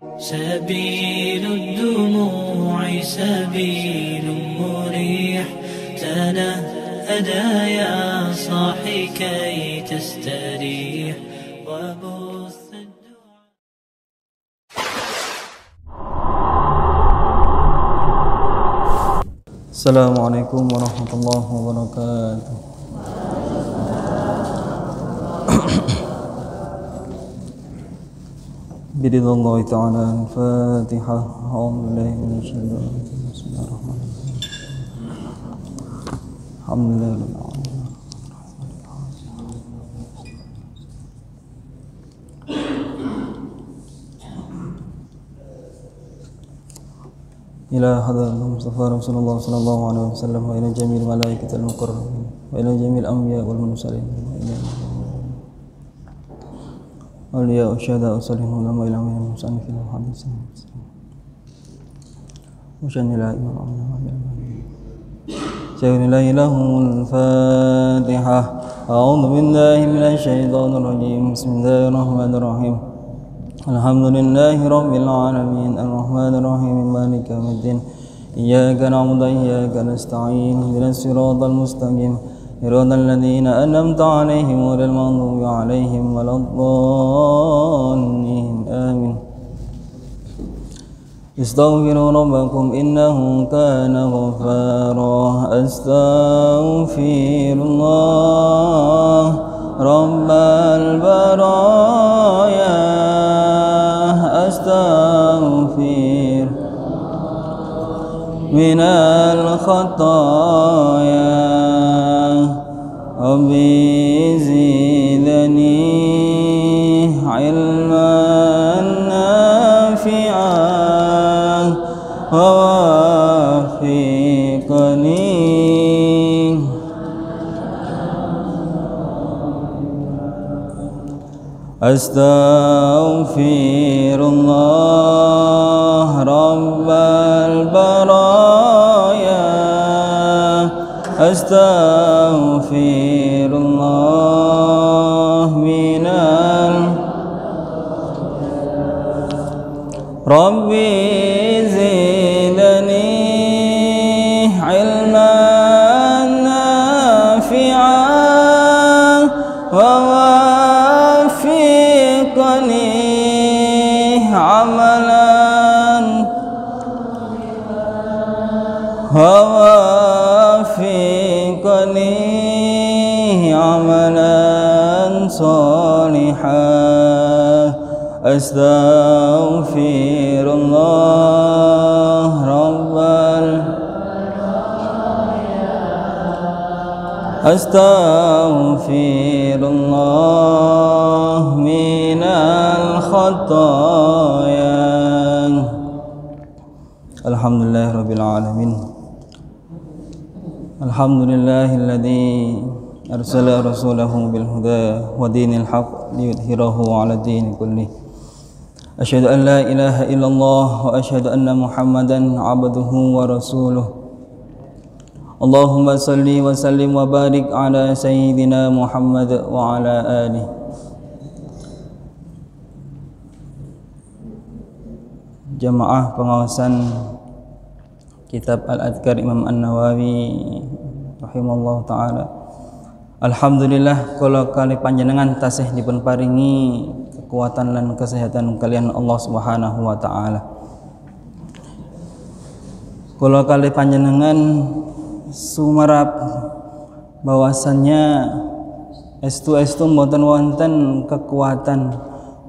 سبيل الدموع سبيل مريح، تنهدى يا صاحي كي تستريح وبث الدعاء. السلام عليكم ورحمة الله وبركاته. برضا الله تعالى. الفاتحة. أعوذ بالله من الشيطان الرجيم. بسم الله الرحمن الرحيم. الحمد لله رب العالمين. إلى حضرة المصطفى رسول الله صلى الله عليه وسلم، وإلى جميع الملائكة المقربين، وإلى جميع الأنبياء والمرسلين، وإلى أولياء والشهداء والصالحين والعلماء إلى من المصنفين والمحدثين وشأن لا إله إلا الله. شهر لا إله الفاتحة. أعوذ بالله من الشيطان الرجيم. بسم الله الرحمن الرحيم. الحمد لله رب العالمين الرحمن الرحيم مالك يوم الدين، إياك نعبد وإياك نستعين، اهدنا الصراط المستقيم صراط الذين أنعمت عليهم غير المغضوب عليهم ولا الضالين آمين. استغفروا ربكم إنه كان غفارا. أستغفر الله رب البرايا، أستغفر من الخطايا، ربي زدني علما نافعا ووفقني أستغفر الله رب البرايا، أستغفر الله من ربي زدني علما نافعا ووفقني عملا صالحا. أستغفر الله رب أستغفر الله من الخطايا. الحمد لله رب العالمين. الحمد لله الذي أرسل رسوله بالهدى ودين الحق ليظهره على الدين كله. أشهد أن لا إله إلا الله وأشهد أن محمدا عبده ورسوله. اللهم صل وسلم وبارك على سيدنا محمد وعلى آله. Jamaah pengawasan kitab Al-Adhkar Imam An-Nawawi rahimallahu ta'ala. Alhamdulillah kalau kali panjenengan tasih dipun paringi kekuatan dan kesehatan kalian Allah Subhanahu wa taala. Kalau kali panjenengan sumerap bahwasannya estu mboten wonten kekuatan,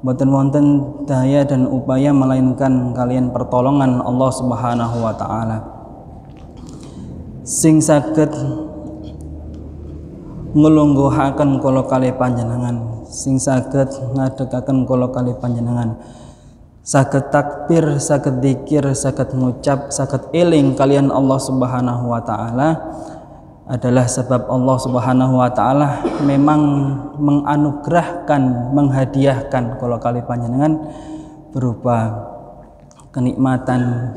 mboten wonten daya dan upaya melainkan kalian pertolongan Allah Subhanahu wa taala. Sing saged ngelungguhaken kula kalih panjenengan, sing saged ngadhegaken kula kalih panjenengan, saged takbir, saged dzikir, saged ngucap, saged eling kalian Allah Subhanahu wa taala adalah sebab Allah Subhanahu wa taala memang menganugerahkan, menghadiahkan kula kalih panjenengan berupa kenikmatan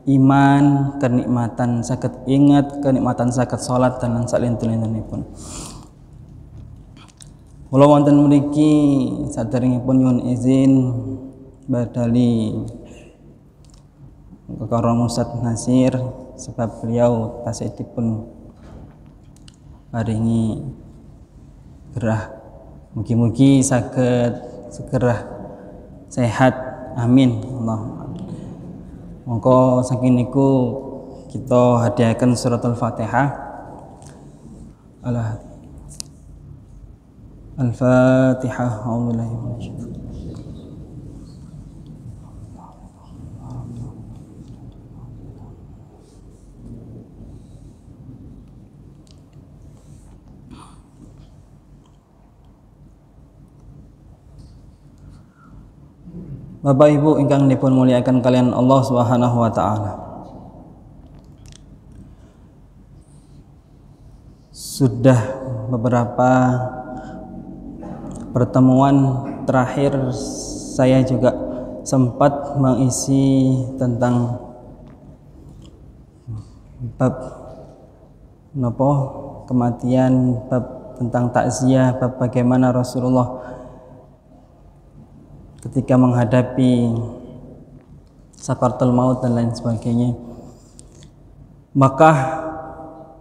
iman, kenikmatan saged ingat, kenikmatan saged salat dan salinten-lintenipun. Kula wonten mriki saderengipun nyuwun izin badali Karam Ustaz Nasir sebab beliau tasihipun paringi gerah, mugi-mugi saged segera sehat, amin. Allahumma. Monggo saking niku kita hadiahkan suratul Fatihah. Al-Fatihah. A'udzubillahi minasyaitonir rajim. Bapak Ibu ingkang dipun muliakan kalian Allah Subhanahu wa taala. Sudah beberapa pertemuan terakhir saya juga sempat mengisi tentang bab kematian, bab tentang takziah, bab bagaimana Rasulullah ketika menghadapi sakaratul maut dan lain sebagainya. Maka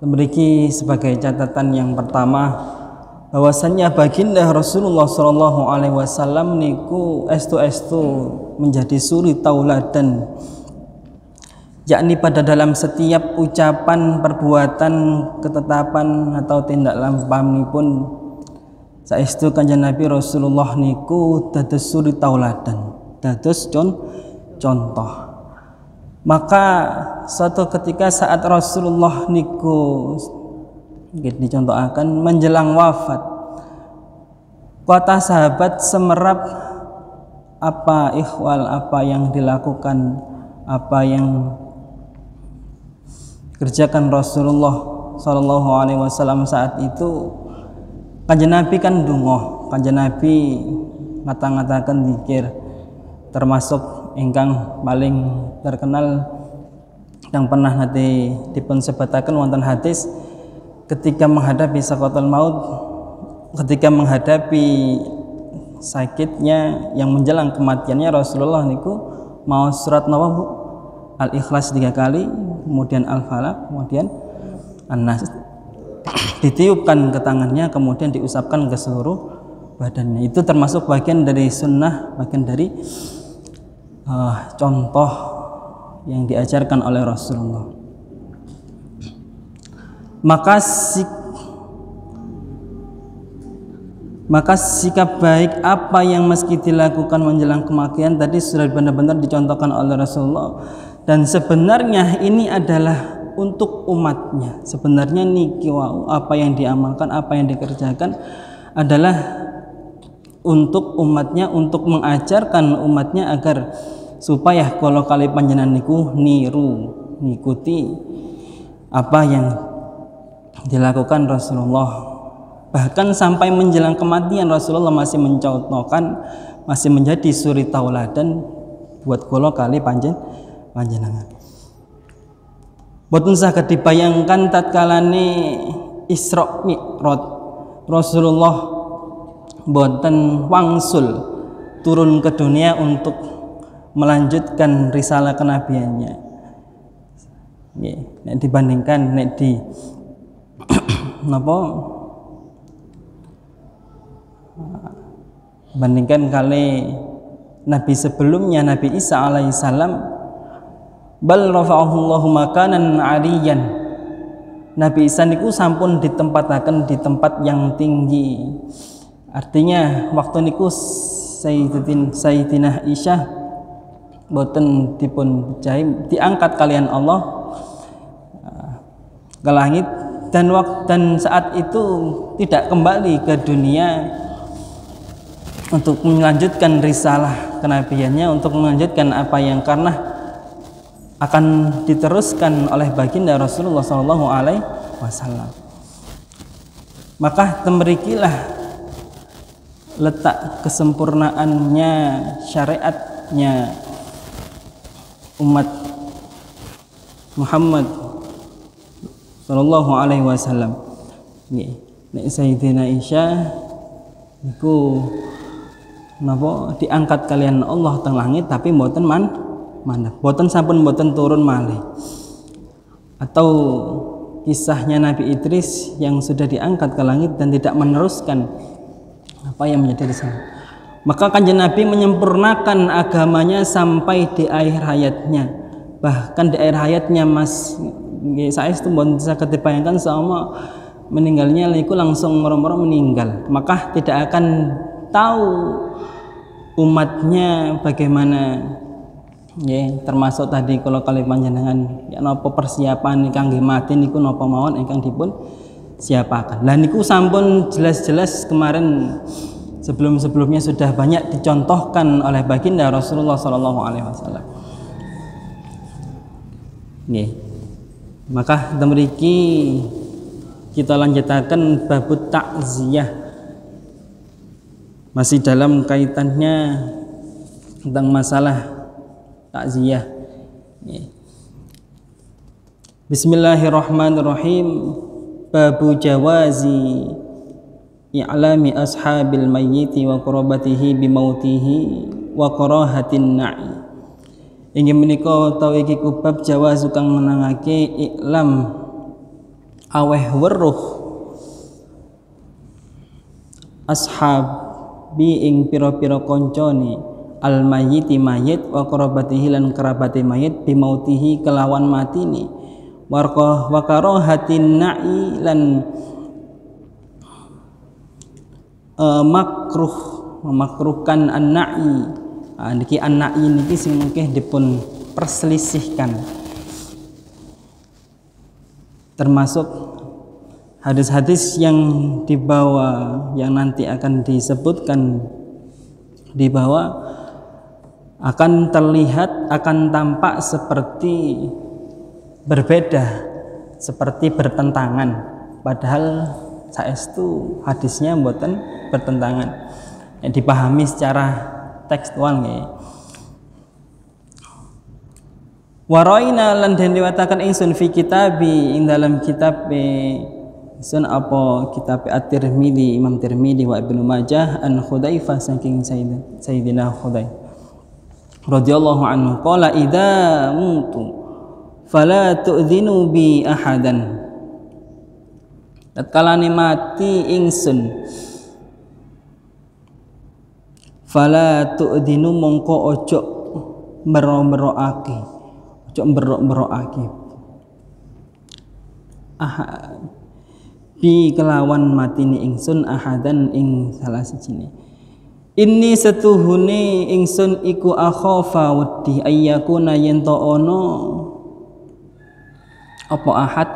memiliki sebagai catatan yang pertama bahwasannya baginda Rasulullah sallallahu alaihi wasallam niku estu menjadi suri tauladan, yakni pada dalam setiap ucapan, perbuatan, ketetapan atau tindak lampahipun saestu kanjeng Nabi Rasulullah niku dados suri tauladan, dados contoh. Maka suatu ketika saat Rasulullah niku dicontohaken menjelang wafat, kata sahabat semerap apa ikhwal, apa yang dilakukan, apa yang kerjakan Rasulullah sallallahu alaihi wasallam saat itu. Kanjeng Nabi kan donga, kanjeng Nabi ngata-ngataken zikir, termasuk ingkang paling terkenal yang pernah nanti dipun sebataken wonten hadis ketika menghadapi sakaratul maut, ketika menghadapi sakitnya yang menjelang kematiannya Rasulullah niku mau surat napa Bu? Al-Ikhlas 3 kali, kemudian Al-Falaq, kemudian An-Nas. Ditiupkan ke tangannya, kemudian diusapkan ke seluruh badannya. Itu termasuk bagian dari sunnah, bagian dari contoh yang diajarkan oleh Rasulullah. Maka sikap baik apa yang meski dilakukan menjelang kematian tadi sudah benar-benar dicontohkan oleh Rasulullah, dan sebenarnya ini adalah untuk umatnya. Sebenarnya niki apa yang diamalkan, apa yang dikerjakan adalah untuk umatnya, untuk mengajarkan umatnya agar supaya kalau kali panjenengan niku niru, ngikuti apa yang dilakukan Rasulullah. Bahkan sampai menjelang kematian Rasulullah masih mencontohkan, masih menjadi suri tauladan buat kula kali panjenengan. Boten saged dibayangkan tatkalane Isra Mi'raj Rasulullah boten wangsul turun ke dunia untuk melanjutkan risalah kenabiannya. Nek dibandingkan nek di bandingkan kali Nabi sebelumnya, Nabi Isa alaihissalam, bal rafa'ahullahu makanan 'aliyan. Nabi Isa niku sampun ditempataken di tempat yang tinggi. Artinya waktu niku Sayyidina Aisyah boten dipun jahim, diangkat kalian Allah ke langit, dan saat itu tidak kembali ke dunia untuk melanjutkan risalah kenabiannya, untuk melanjutkan apa yang karena akan diteruskan oleh baginda Rasulullah sallallahu alaihi wasallam. Maka temerikilah letak kesempurnaannya syariatnya umat Muhammad sallallahu alaihi wasallam. Nek Sayyidina Aisyah niku napa diangkat kalian Allah teng langit tapi mboten mandhap. Boten sampun boten turun malih. Atau kisahnya Nabi Idris yang sudah diangkat ke langit dan tidak meneruskan apa yang menjadi di sana. Maka Kanjeng Nabi menyempurnakan agamanya sampai di akhir hayatnya. Bahkan di akhir hayatnya Mas saya itu mboten saged dibayangkan sama meninggalnya niku langsung moro-moro meninggal. Maka tidak akan tahu umatnya bagaimana ya, termasuk tadi kalau kali panjenengan ya napa persiapan kangge mati niku napa mawon ingkang dipun siapaken. Lah niku sampun jelas-jelas kemarin sebelum-sebelumnya sudah banyak dicontohkan oleh baginda Rasulullah sallallahu alaihi wasallam. Nggih. Maka mriki kita lanjutaken babut takziyah. Masih dalam kaitannya tentang masalah takziyah. Bismillahirrahmanirrahim. Babu jawazi i'lami ashabil mayyiti wa qurabatihi bimautihi wa karahatin na'i. Inggih menika utawi iki bab jawazu kang menangake i'lam aweh weruh ashabi ing pira-pira kancane al mayyiti mayit wa qarabatihi lan kerabate mayit bimautihi kelawan matine wa karahatin na'i lan memakruhkan an-na'i. Niki an-na'i niki sing mungkin dipun perselisihkan, termasuk hadis-hadis yang dibawa yang nanti akan disebutkan di bawah akan terlihat, akan tampak seperti berbeda, seperti bertentangan, padahal saestu hadisnya mboten bertentangan, yang dipahami secara tekstual nggih. Waraina lan den liwataken ingsun fi kitabi ing dalam kitab sun apa kitab At-Tirmidzi Imam Tirmidzi wa Ibnu Majah an Hudzaifah saking Sayyidina Hudzaifah radhiyallahu anhu qala idza mutu fala tu'dzinu bi ahadan. Tatkala mati ingsun fala tu'dzinu mongko ojo mbero-mberoake, ojo mbero-mberoake bi kelawan matine ingsun ahadan ing salah sijine. Inni setuhune ingsun iku akhafa wedi ayyakuna yen to ana apa ahad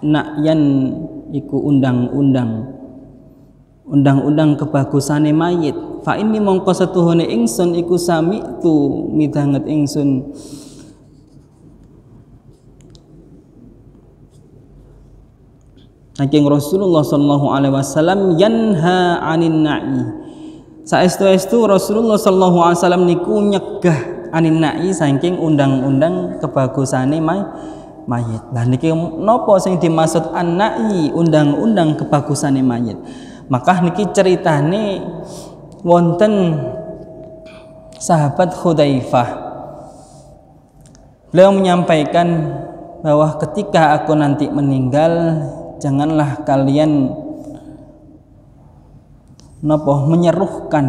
nakyan iku undang-undang kebagusane mayit. Fa ini mongko setuhune ingsun iku sami tu midhanget ingsun saking Rasulullah sallallahu alaihi wasallam yanha 'anin na'i. Saestu-estu Rasulullah sallallahu alaihi wasallam niku nyegah 'anin na'i saking undang-undang kebagusane mayit. Lah niki napa sing dimaksud an-na'i, undang-undang kebagusane mayit? Maka niki ceritane wonten sahabat Hudzaifah. Beliau menyampaikan bahwa ketika aku nanti meninggal, janganlah kalian menyerukan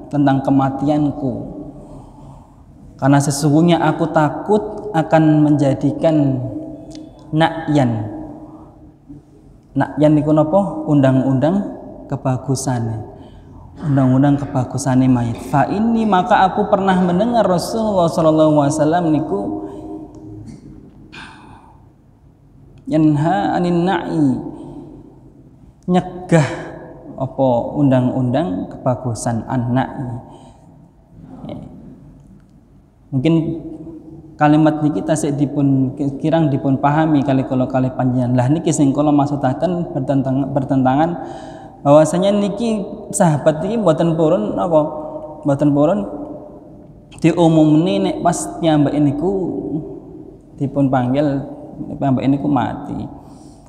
tentang kematianku, karena sesungguhnya aku takut akan menjadikan nakyan niku napa? Undang-undang kebagusane mayit. Fa ini maka aku pernah mendengar Rasulullah sallallahu alaihi wasallam niku yanha 'anin na'i, nyegah apa undang-undang kebagusan an-na'i. Mungkin kalimat niki tasik dipun kirang dipun pahami kali panjenengan. Lah niki sing kula maksudaken bertentangan bahwasanya niki sahabat niki mboten purun diumumne nek pas nyambake niku dipun panggil piyambake niku mati.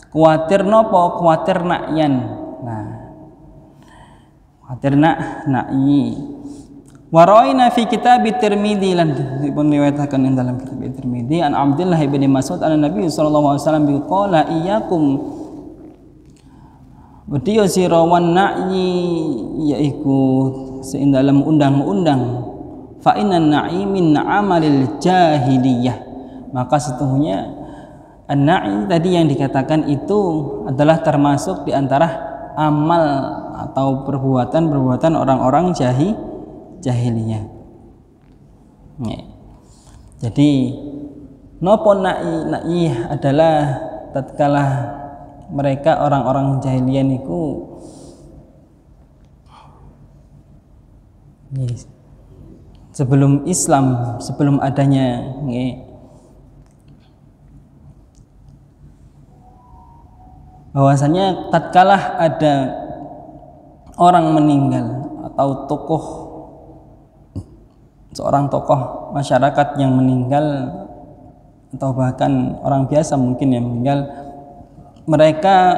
Kuwatir napa? Kuwatir nakyan. Nah, kuwatir na'i. Wa rawaina fi kitab Tirmidzi lan dipun riwayataken ing dalam kitab Tirmidzi an Abdullah bin Mas'ud an Nabi sallallahu alaihi wasallam qala iyyakum Wadiyo sira wan na'yi yaiku sing dalam undang-undang fa innan na'i min amalil jahiliyah, maka sesungguhnya an-na'i tadi yang dikatakan itu adalah termasuk di antara amal atau perbuatan-perbuatan orang-orang jahiliyah. Jadi nopo na'i adalah tatkala mereka orang-orang jahiliyah niku sebelum Islam, sebelum adanya bahwasanya tatkala ada orang meninggal atau seorang tokoh masyarakat yang meninggal atau bahkan orang biasa mungkin yang meninggal, mereka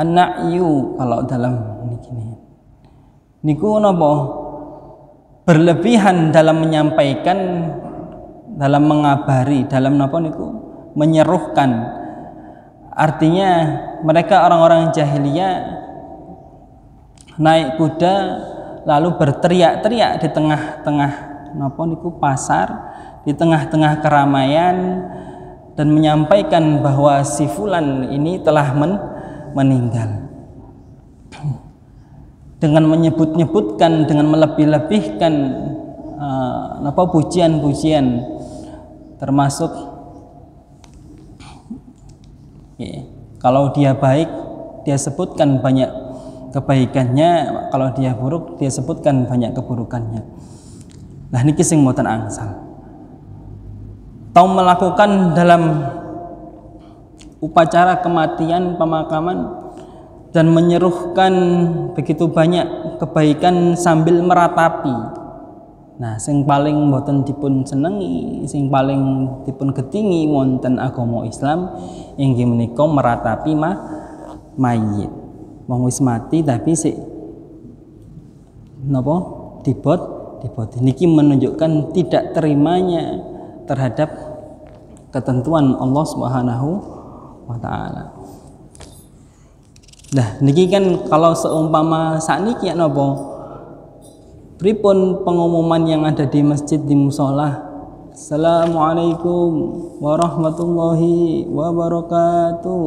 an-na'yu kalau dalam niku napa berlebihan dalam menyampaikan, dalam mengabari, dalam napa niku menyeruhkan. Artinya mereka orang-orang jahiliyah naik kuda lalu berteriak-teriak di tengah-tengah napa niku pasar, di tengah-tengah keramaian, dan menyampaikan bahwa si fulan ini telah meninggal dengan menyebut-nyebutkan, dengan melebih-lebihkan pujian-pujian, termasuk kalau dia baik dia sebutkan banyak kebaikannya, kalau dia buruk dia sebutkan banyak keburukannya. Nah niki sing mboten angsal atau melakukan dalam upacara kematian, pemakaman, dan menyeruhkan begitu banyak kebaikan sambil meratapi. Nah, sing paling mboten dipun senengi, sing paling dipun getingi wonten agama Islam inggih menika meratapi mayit. Wong wis mati tapi sik napa dibot niki menunjukkan tidak terimanya terhadap ketentuan Allah Subhanahu wa taala. Nah, niki kan kalau seumpama sakniki napa pripun pengumuman yang ada di masjid, di mushola, Assalamualaikum warahmatullahi wabarakatuh.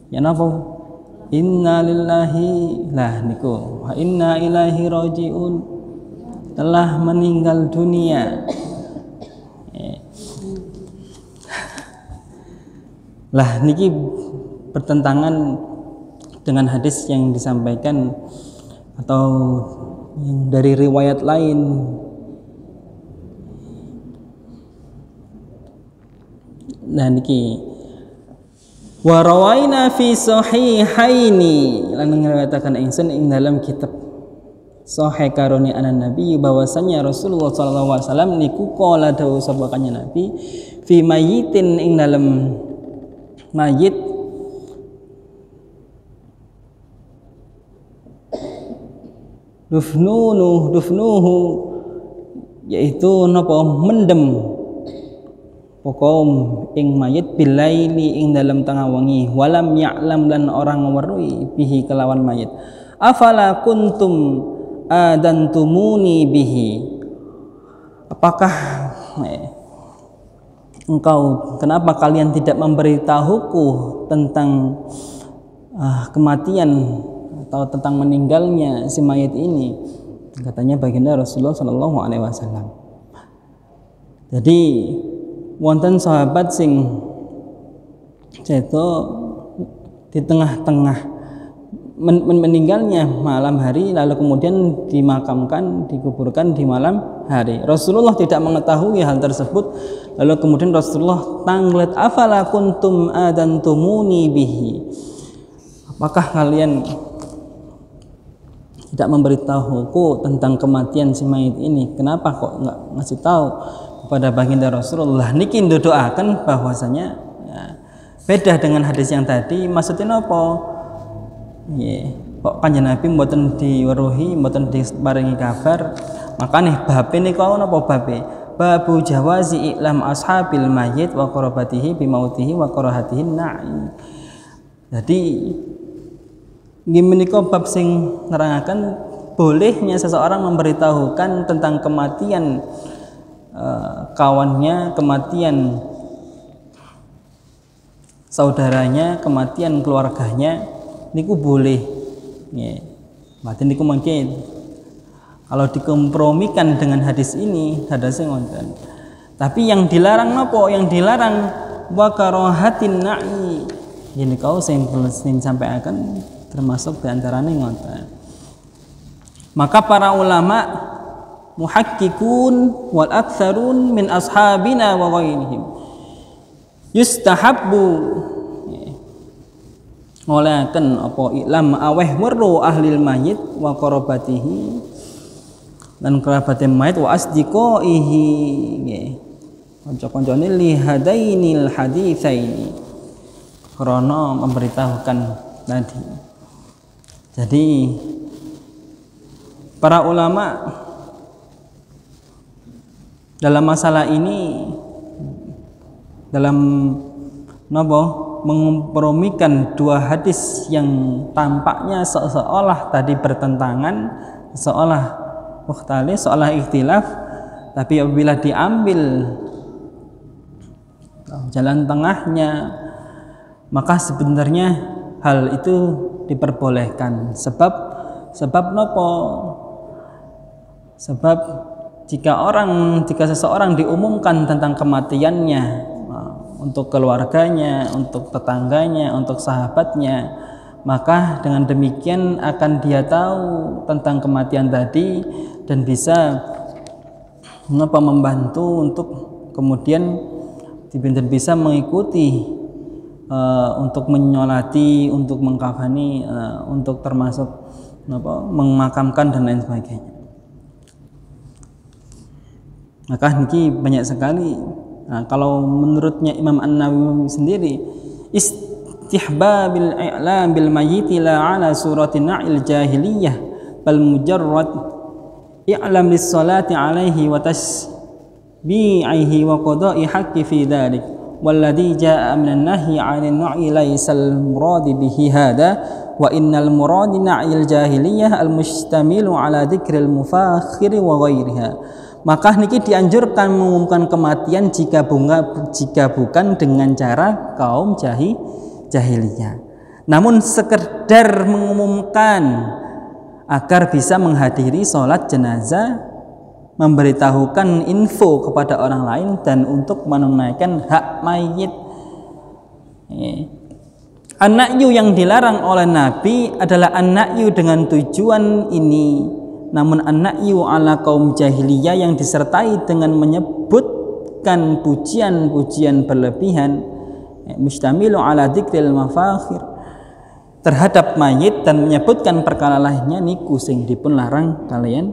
Ya napa? Inna lillahi lah niku wa inna ilaihi rajiun, telah meninggal dunia. Lah niki bertentangan dengan hadis yang disampaikan atau yang dari riwayat lain. Nah niki wa rawaina fi sahihaini lan ngriwayataken ingsun ing dalam kitab Sahih karone anan Nabi bahwasanya Rasulullah sallallahu alaihi wasallam niku qala dawuh sapa kanjeng Nabi fi mayitin ing dalam mayit dufnuhu yaitu napa mendem pokom ing mayit bilaili ing dalam tengah wengi walam ya'lam lan orang weruhi bihi kelawan mayit. Afala kuntum adantumuni bihi, apakah kenapa kalian tidak memberitahuku tentang kematian atau tentang meninggalnya si mayit ini? Katanya baginda Rasulullah Shallallahu Alaihi Wasallam. Jadi wonten sahabat sing ceto di tengah-tengah meninggalnya malam hari, lalu kemudian dimakamkan, dikuburkan di malam hari. Rasulullah tidak mengetahui hal tersebut, lalu kemudian Rasulullah tanglet, afala kuntum adantumuni bihi, apakah kalian tidak memberitahuku tentang kematian si mayit ini? Kenapa kok nggak ngasih tahu kepada baginda Rasulullah? Niki ndodoaken bahwasanya beda dengan hadis yang tadi. Maksudnya apa? kok Kanjeng Nabi mboten diweruhi, mboten diparingi kabar. Makane bab niku napa babe? Babu jawazi i'lam ashabil mayyit wa qarabatihi bi mautihi wa karahatihi na'i. Jadi nggih menika bab sing nerangaken bolehnya seseorang memberitahukan tentang kematian kawannya, kematian saudaranya, kematian keluarganya, niku boleh. Ya. Mati niku mungkin kalau dikompromikan dengan hadis ini, hadasnya ngoten. Tapi yang dilarang napa? Yang dilarang wa karahatin na'i. Ini kau sing sampai akan termasuk diantaranya ngoten. Maka para ulama muhakkikun wal aktsarun min ashabina wa ghairihim yustahabbu ngolaken apa iklam aweh weru ahlil mayit wa qarabatihi lan kerabaté mayit wa asdiqaihi nggih kanca-kancane li hadainil haditsaini krana memberitahukan tadi. Jadi para ulama dalam masalah ini dalam mengkompromikan dua hadis yang tampaknya seolah tadi bertentangan, seolah mukhtalif, seolah ikhtilaf, tapi apabila diambil jalan tengahnya maka sebenarnya hal itu diperbolehkan. Sebab nopo? Sebab jika seseorang diumumkan tentang kematiannya untuk keluarganya, untuk tetangganya, untuk sahabatnya, maka dengan demikian akan dia tahu tentang kematian tadi dan bisa membantu untuk kemudian bisa mengikuti untuk menyolati, untuk mengkafani, untuk termasuk memakamkan dan lain sebagainya. Maka niki banyak sekali. Nah, kalau menurutnya Imam An-Nawawi sendiri, istihbabil i'lam bil mayyit la ala suratin na'il jahiliyah bal mujarrad i'lam lis salati alaihi wa tasbi'ihi wa qada'i haqqi fi dhalik walladhi jaa'a minan nahyi 'anil na'i laysal murad bihi hada wa innal murad na'il jahiliyah al mustamilu ala dzikril mufakhir wa ghairiha. Maka niki dianjurkan mengumumkan kematian jika bukan dengan cara kaum jahiliyah. Namun sekedar mengumumkan agar bisa menghadiri sholat jenazah, memberitahukan info kepada orang lain dan untuk menunaikan hak mayit. An-na'yu yang dilarang oleh Nabi adalah an-na'yu dengan tujuan ini. Namun an-na'yu ala kaum jahiliyah yang disertai dengan menyebutkan pujian-pujian berlebihan, mustamilu ala dzikril mafakhir, terhadap mayit dan menyebutkan perkara lainnya niku sing dipun larang kalian.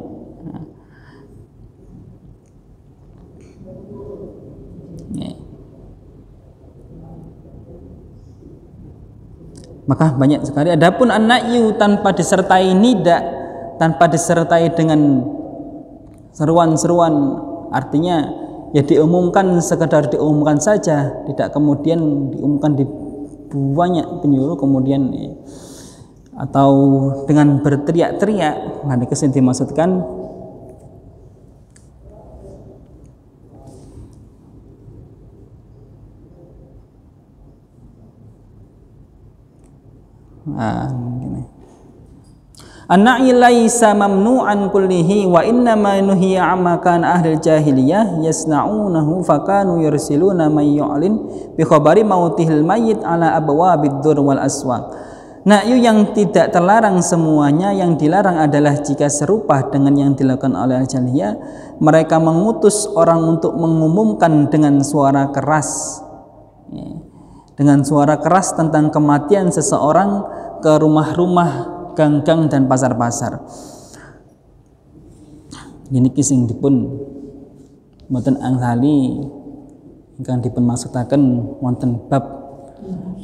Maka banyak sekali. Adapun an-na'yu tanpa disertai nida, tanpa disertai dengan seruan-seruan, artinya ya diumumkan, sekedar diumumkan saja, tidak kemudian diumumkan di banyak penjuru kemudian atau dengan berteriak-teriak. Nah, ini yang dimaksudkan gini. An-na'i laisa mamnu'an kullihi wa innama nuhiya amma kana ahlul jahiliyah yasna'unahu fakanu yursiluna may yu'lin bi khabari mautihil mayyit ala abwabid dur wal aswaq. Na'yu yang tidak terlarang semuanya, yang dilarang adalah jika serupa dengan yang dilakukan oleh jahiliyah, mereka mengutus orang untuk mengumumkan dengan suara keras. Dengan suara keras tentang kematian seseorang ke rumah-rumah, gang-gang dan pasar-pasar. Ini kising dipun mboten angsali ingkang dipun maksudaken wonten bab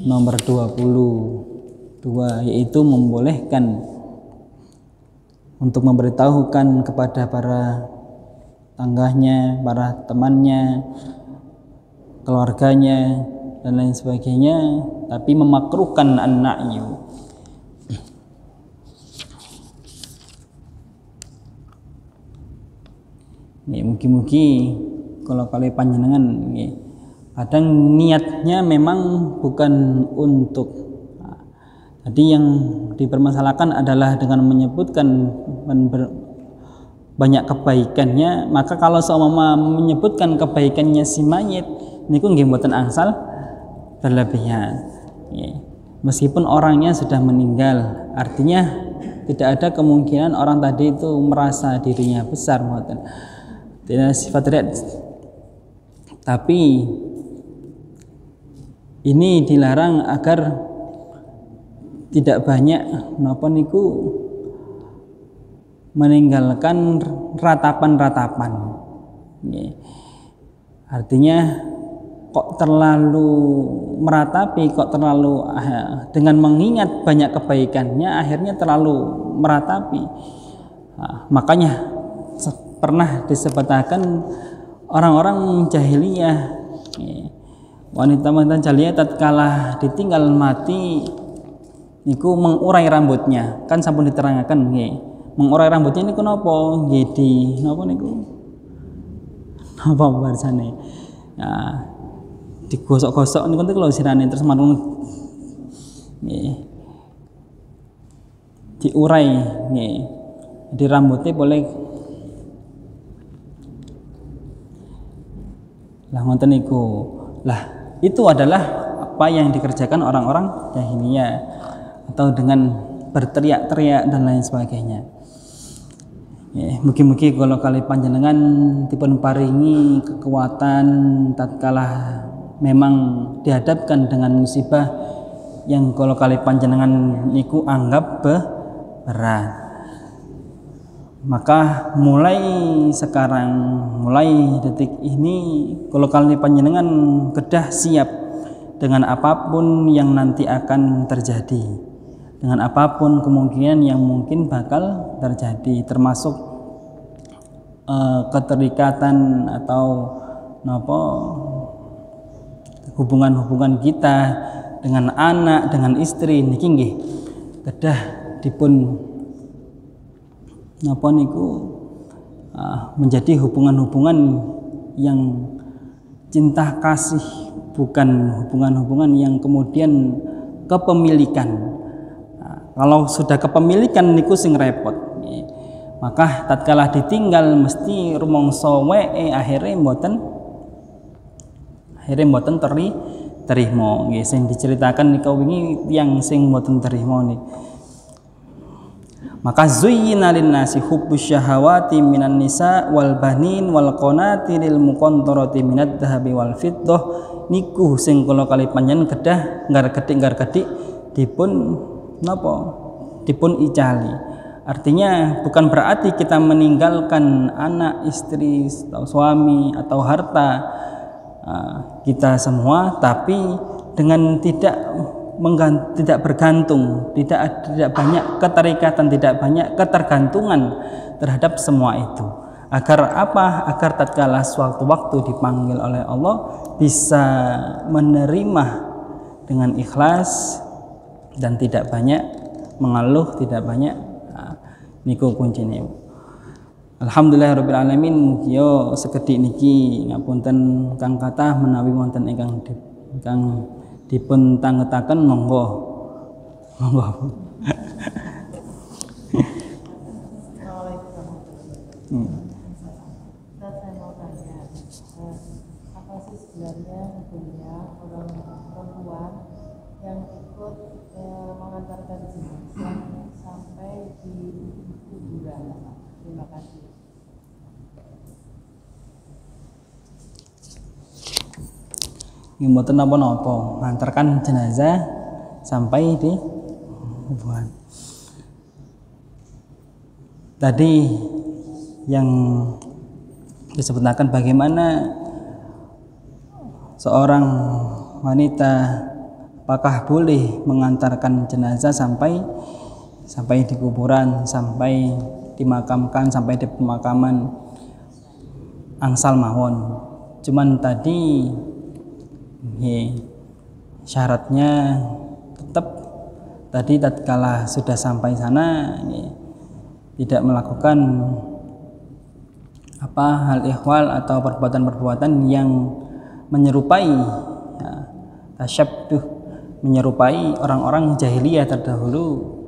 nomor 20 dua, yaitu membolehkan untuk memberitahukan kepada para tangganya, para temannya, keluarganya dan lain sebagainya, tapi memakruhkan an-na'yu. Mugi-mugi kalau kali panjenengan kadang niatnya memang bukan untuk, jadi yang dipermasalahkan adalah dengan menyebutkan banyak kebaikannya, maka kalau seumpama menyebutkan kebaikannya si mayit niku nggih mboten angsal berlebihan. Meskipun orangnya sudah meninggal, artinya tidak ada kemungkinan orang tadi itu merasa dirinya besar, mboten. Tidak sifat riya. Tapi ini dilarang agar tidak banyak napa niku meninggalkan ratapan-ratapan. Artinya kok terlalu meratapi, kok terlalu dengan mengingat banyak kebaikannya akhirnya terlalu meratapi. Makanya pernah disebutkan orang-orang jahiliyah, wanita-wanita jahiliyah tatkala ditinggal mati niku mengurai rambutnya, kan sampun diterangkan nggih. Mengurai rambutnya niku napa? Nggih di napa niku? Napa barsane? Ya, digosok-gosok niku lho sirane terus marung nggih. Diurai nggih. Di rambutnya boleh. Lah ngoten niku. Lah itu adalah apa yang dikerjakan orang-orang jahiliyah, atau dengan berteriak-teriak dan lain sebagainya. Mugi-mugi kalau kali panjenengan dipun paringi kekuatan tatkala memang dihadapkan dengan musibah yang kalau kali panjenengan niku anggap berat. Maka mulai sekarang, mulai detik ini, kalau kalian panjenengan kedah siap dengan apapun yang nanti akan terjadi, dengan apapun kemungkinan yang mungkin bakal terjadi, termasuk keterikatan atau hubungan-hubungan kita dengan anak, dengan istri, niki nggih kedah dipun napa niku menjadi hubungan-hubungan yang cinta kasih, bukan hubungan-hubungan yang kemudian kepemilikan. Kalau sudah kepemilikan niku sing repot. Maka tatkala ditinggal mesti rumangsa wae akhire mboten terima. Nggih sing diceritakan nika wingi yang sing mboten terima niki. Maka zuyyina lin-nasi hubbus syahawati minan nisa wal banin wal qanatiril muqantarati minad dhahabi wal fiddah niku sing kula kali panjenengan kedah nggar-gedik dipun napa dipun icali. Artinya bukan berarti kita meninggalkan anak, istri, atau suami atau harta kita semua, tapi dengan tidak bergantung, tidak banyak keterikatan, tidak banyak ketergantungan terhadap semua itu. Agar apa? Agar tatkala suatu waktu dipanggil oleh Allah bisa menerima dengan ikhlas dan tidak banyak mengeluh, tidak banyak niku kuncine. Alhamdulillahirabbil alamin. Yo sekedhik niki ngapunten kang kathah menawi wonten ingkang dipun tanggetaken monggo. Saya mau tanya, apa sih sebenarnya hukumnya orang perempuan yang ikut mengantarkan jenazah sampai di kuburan? Terima kasih. Mboten napa-napa, ngantarkan jenazah sampai di kuburan. Tadi yang disebutkan bagaimana seorang wanita apakah boleh mengantarkan jenazah sampai di kuburan, sampai dimakamkan, sampai di pemakaman angsal mawon. Cuman tadi syaratnya tetap tadi tatkala sudah sampai sana tidak melakukan hal ihwal atau perbuatan-perbuatan yang menyerupai tasyabbuh, menyerupai orang-orang jahiliyah terdahulu,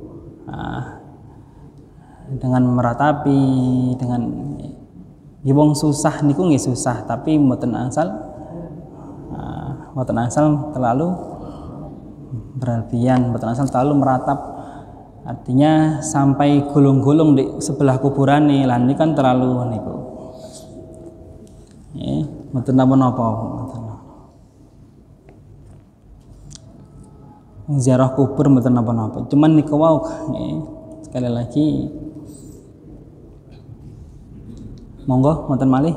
dengan meratapi, dengan wong susah niku nggih susah, tapi mboten angsal terlalu berlebihan, mboten angsal terlalu meratap. Artinya sampai gulung-gulung di sebelah kuburan nih, lan ini kan terlalu niku. Mboten napa-napa. Ziarah kubur mboten napa-napa. Cuman niku wau sekali lagi monggo wonten malih.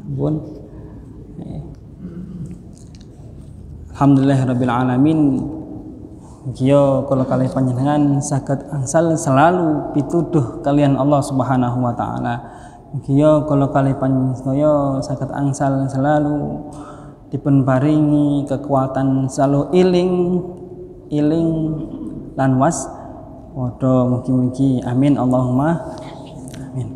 Ampun. Alhamdulillahirabbil alamin. Kiyo kula kalih panjenengan saged angsal selalu pituduh kalian Allah Subhanahu wa taala. Kiyo kula kalih panjenengan saged angsal selalu dipun paringi kekuatan selalu iling lan waspada. Mugi-mugi amin Allahumma amin.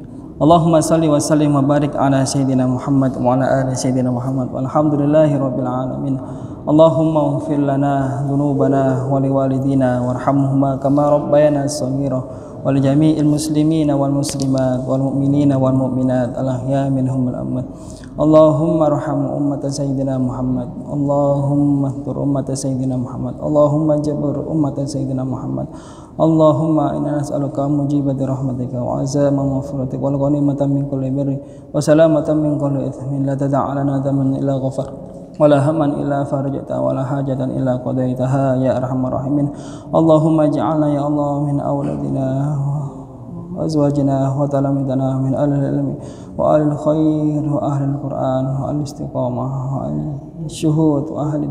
Allahumma shalli wa sallim wa barik ala sayyidina Muhammad wa ala ali sayyidina Muhammad walhamdulillahi rabbil alamin. Allahumma ighfir lana dhunubana wa liwalidina warhamhuma kama rabbayana shaghira wa li jami'il muslimina wal muslimat wal mu'minina wal mu'minat al ahya minhum wal amwat. Allahumma arham ummat sayyidina Muhammad. Allahumma ihdur ummat sayyidina Muhammad. Allahumma jabir ummat sayyidina Muhammad. Allahumma inna nas'aluka mujibati rahmatika wa azama maghfiratika wal ghanimata min kulli birri wa salamatan min kulli ithmin la tad'a lana dhanban illa ghafar wala haman illa farajta wala hajatan illa qadaitaha ya arhamar rahimin. Allahumma ij'alna ya Allah min awladina wa azwajina wa talamidana min ahli ilmi wa ahli khair wa ahli al-Qur'an wa ahli istiqamah wa ahli syuhud wa ahli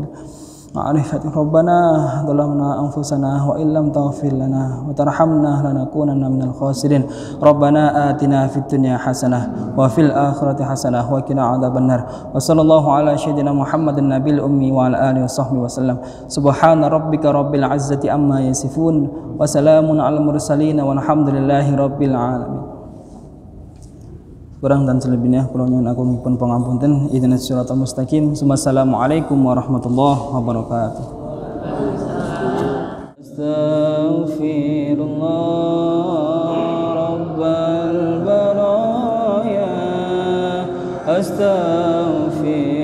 ma'rifati. Rabbana dhalamna anfusana wa illam taghfir lana wa tarhamna lanakunanna minal khasirin. Rabbana atina fid dunya hasanah wa fil akhirati hasanah wa qina adzabannar. Wa sallallahu ala sayyidina Muhammadin nabiyil ummi wa ala alihi washabbihi wasallam. Subhana rabbika rabbil izzati amma yasifun wa salamun alal mursalin walhamdulillahi rabbil alamin. Kurang dan selebihnya kula nyuwun agungipun pangapunten. Ihdinas siratal mustaqim. Wassalamualaikum warahmatullahi wabarakatuh. Astaghfirullah rabbal baraya. Astaghfirullah